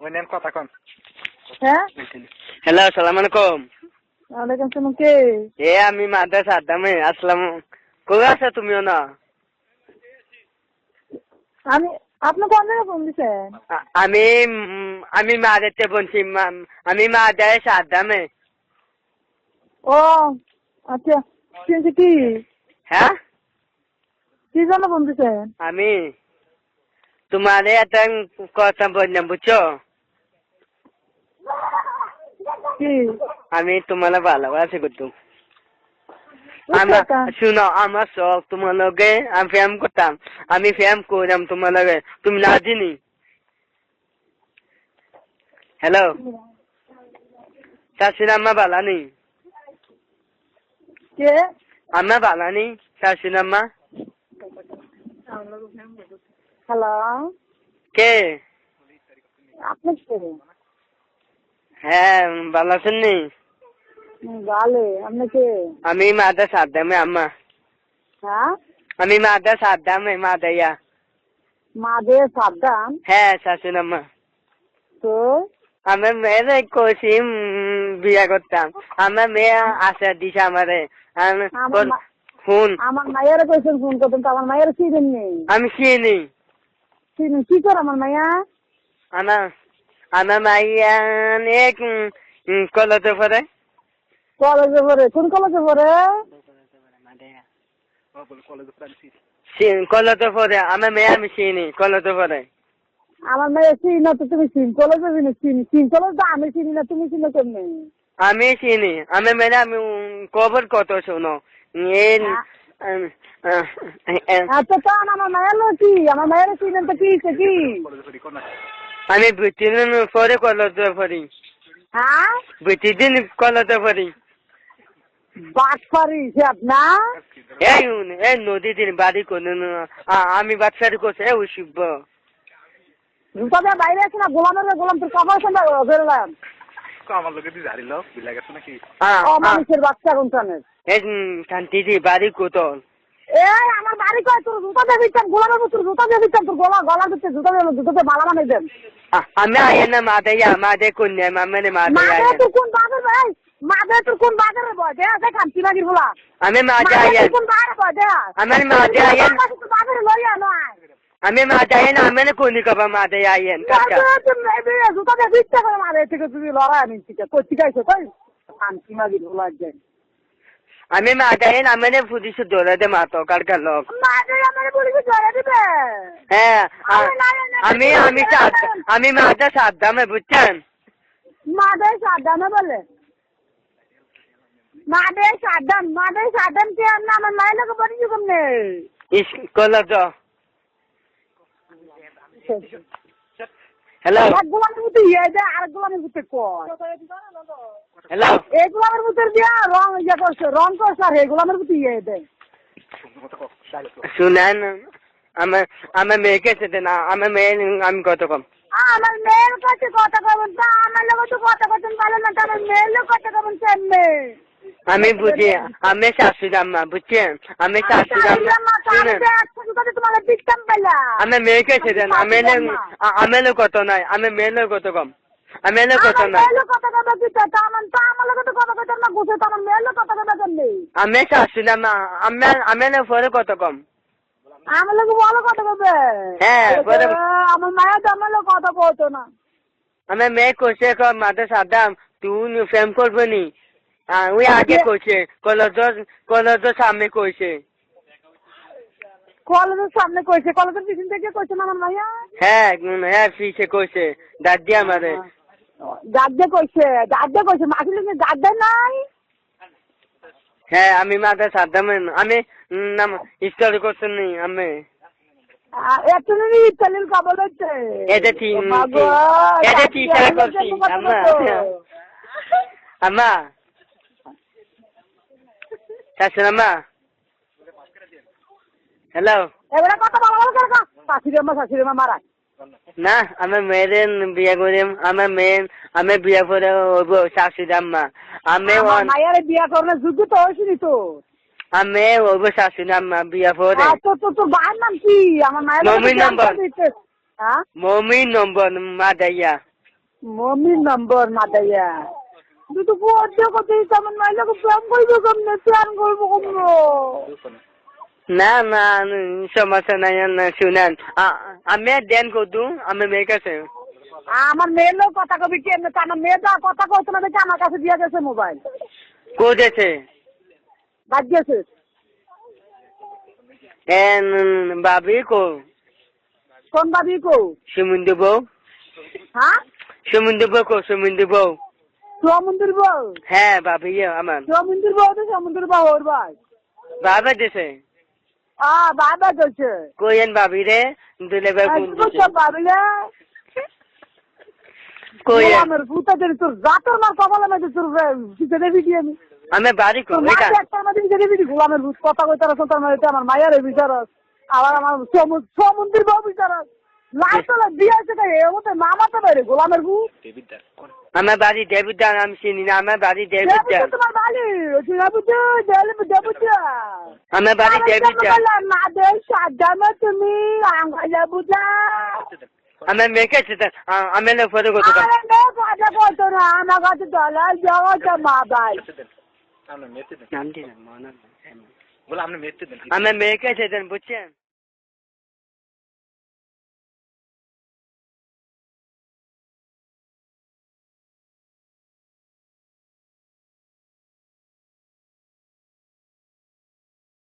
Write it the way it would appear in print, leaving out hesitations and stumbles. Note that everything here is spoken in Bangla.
কথা কন। হ্যাঁ হ্যালো, আসসালামু আলাইকুম। ওয়ালাইকুম আসসালাম। কে? আমি মাদ্রাসা আদামে আসলাম। কই আছো তুমিও না? আমি আপনি কোন জায়গায় ফোন দিছেন? আমি মাদারতে বলছি, আমি মাদ্রাসা আদামে। ও আচ্ছা, শুনছি কি হ্যাঁ, কি জন্য ফোন দিছেন? আমি তোমার একটা কথা বললাম, বুঝছো? কি? আমি তোমার ভালোবাসি করতো। বুঝছো? শুনো, আমার শখ তোমার লগে আমি ফ্যাম করতাম। আমি ফ্যাম করলাম তোমার লগে, তুমি না চিনি। হ্যালো, শাশুড়ি আম্মা ভালো নেই? কে? আম্মা ভালো নেই, শাশুড়ি আম্মা? হ্যালো, কে? আপনি কে? হ্যাঁ, ভালো আছেন নি? ভালো। আপনি কে? আমি মাদ্রাসা আদামে আম্মা। হ্যাঁ, আমি মাদ্রাসা আদামে মাদাইয়া। মাদে সাবধান। হ্যাঁ, শাশুড়ি আম্মা। তো আমার মেয়েরে কইছি বিয়া করতাম। আমার মেয়ে আশা দিছে আমারে। ফোন আমার মায়ের কইছেন ফোন করতেন, তো আমার মায়ের চিনেন নেই। আমি চিনি। চিনেন কি করে আমার মাইয়া? আমার মাইয়া এক কলেজে পড়ে। কলেজে পড়ে? কোন কলেজে পড়ে? কলেজে পড়ে আমার মেয়ে, আমি চিনি কলেজে পড়ে। আমার মেয়ে চিনি না তো তুমি চিন কলেজে চিনি? চিন কলেজ তো আমি চিনি না, তুমি চিনো কেমনি? আমি চিনি। আমি মেয়ে, আমি খবর কত শোনো। আচ্ছা, তখন আমার মায়ের কি? আমার মায়ের চিনেন তো কি কি? আমি বুঝছিলাম পরে কলেজে পড়ি। হ্যাঁ, বুঝছিদিন কলেজে পড়ি। বাটপারি সে আপনার? এই নদী দিন বাড়ি কোন আমি বাচ্চারি করছে শিখব। জুতা দিয়ে বাইরে আছে না, গোলাম তোর কাপড় সঙ্গে বেরোলাম। আমার লোকে দিয়ে ঝাড়ি লোক বিলা গেছে নাকি? মানুষের বাচ্চা কোনখানে? শান্তি বাড়ি কোতল। এই আমার বাড়ি কয়, তোর জুতা দিয়ে দিচ্ছেন গোলামের মতো, জুতা দিয়ে দিচ্ছেন তোর গলা দিচ্ছে, জুতাতে মালা বানাই দেন। আমি আয় না মাদে কন্যা মামে মাদে তোর কোন বাজার ভাই? মাদে তোর কোন বাজারে বয় দে আছে খান্তি লাগির বলা? আমি মাদে আয় কোন বাজারে বয় দে? আমি মাদে আয় বাজারে লইয়া নয়। আমি মাদে আয় না, আমি কোনি কবা মাদে আয় কাকা। জুতা দিয়ে দিচ্ছে করে মারে থেকে তুমি লড়াই নিচ্ছি কই গাইছো কই খান্তি লাগির বলা যায়। আমি মাদে আয় না, আমি পুলিশ ধরে দে মাতো কারকার লোক। মাদে আমার পুলিশ ধরে দিবে? হ্যাঁ, আমি মাদে সাদ্দামে, বুঝছেন? মাদে সাদ্দামে বলে? মাদে সাদ্দাম কে? আমার মায়ের লোক বলি কেমনে? কলেজ। হ্যালো, এক গোলামের মতো ইয়ে দেয়, আরেক গোলামের মতো কয়। হ্যালো, এই গোলামের মতো দিয়া রং করছে, আর এই গোলামের মতো ইয়ে দেয়। শুনেন, আমার মেয়েকে সেটা না, আমার মেয়ে আমি কত কম। আমার মেয়ের কাছে কথা কবেন তা আমার লোক তো কথা করতেন ভালো না, আমার মেয়ের লোক কথা কবেন কেমনে? আমি বুঝি, আমি শাশুড়ি আম্মা, বুঝছেন? আমি শাশুড়ি আম্মা। শুনেন, তোমাকে দিতাম পেলা আমার মেয়েকে সেটা না, আমি কত নাই, আমি মেয়ের কত কম। আমি কত নাই, আমি শাশুড়ি আম্মা, আমি পরে কত কম। আমার লোক ভালো কথা কবে? হ্যাঁ, আমার মায়ের তো আমার লোক কথা বলতো না। আমার মেয়ে কইছে মাথা সাদাম তুই ফেম করবো নি। ওই আগে কইছে কলেজের সামনে কইছে। কলেজের সামনে কইছে? কলেজের পিছন থেকে কইছে না আমার মাইয়া? হ্যাঁ পিছে কইছে, দাদি আমারে দাদা কইছে মাসির লোক দাদা নাই। হ্যাঁ, আমি মাথা সাদাম, আমি নাম স্টাডি করছি নি। আমি এতনি ইতালির কাবল হচ্ছে এটা ঠিক করছি আম্মা শাশুড়ি আম্মা। হ্যালো, এবারে কথা বলা বলা করে শাশুড়ি মা মারা না, আমার মেয়ের বিয়ে করিম, আমি বিয়ে করে হইব শাশুড়ি আম্মা। আমি মায়ের বিয়া করার যোগ্য তো হয়েছিলি তো। আমি হইব শাশুড়ি আম্মা বিয়ে করে। তোর ভাইয়ের নাম কি? আমার মায়ের মমিন নম্বর মা দাইয়া। মমির নম্বর মাদাইয়া তুই তো পড়তে কত তেমন মাইলে প্রেম করবো কেমনে প্ল্যান করবো কেমন না না সমস্যা নাই না শুনেন আমি দেন কদু আমি মেয়ের কাছে আমার মেয়ের লোক কথা কবি কেমনে আমার মেয়ে তো কথা কইতো না দেখে আমার কাছে দিয়ে গেছে মোবাইল কোদেছে বাদ গেছে ভাবি কো কোন ভাবি কো সমুদ্র বউ হ্যাঁ সমুদ্র বউ কো সমুদ্র বউ সমুদ্র বউ হ্যাঁ ভাবি আমার সমুদ্র বউ তো সমুদ্র বউ ওর ভাই বাবা দেশে বাবা গেছে কোয়েন ভাবি রে দুলে ভাই কোন দেশে ভাবিলে কোয়েন আমার ভূতা দেরি তোর জাতর মার কপালে মেঝে তোর দিতে দেবি কি আমি বাড়ি কো এটা একটা আমাদের দিতে দেবি গোলামের ভূত কথা কইতে রাখো তোর মানে আমার মায়ের বিচারস আবার আমার সমুদ্র বউ বিচারস লাইটলা দিয়েছে তাই ওতে মামাতে বাইরে গোলামের ভূত দেবিদ্দার কোন আমার বাড়ি দেবুদ্দান আমি চিনি না আমার বাড়ি দেবুদ্দান তোমার বাড়ি দেবুদ্দান আমার বাড়ি দেবুদ্দান না দে সাজামা তুমি আঙ্গালা বুঝা আমার মেয়েকে আমি ফটো করতে আরে নে কথা কইতো না আমার কাছে ডলার জগা মা ভাই আমরা মেতে দেন নাম দিন মনে বলে আপনি মেতে দেন আমার মেয়েকে বুঝছেন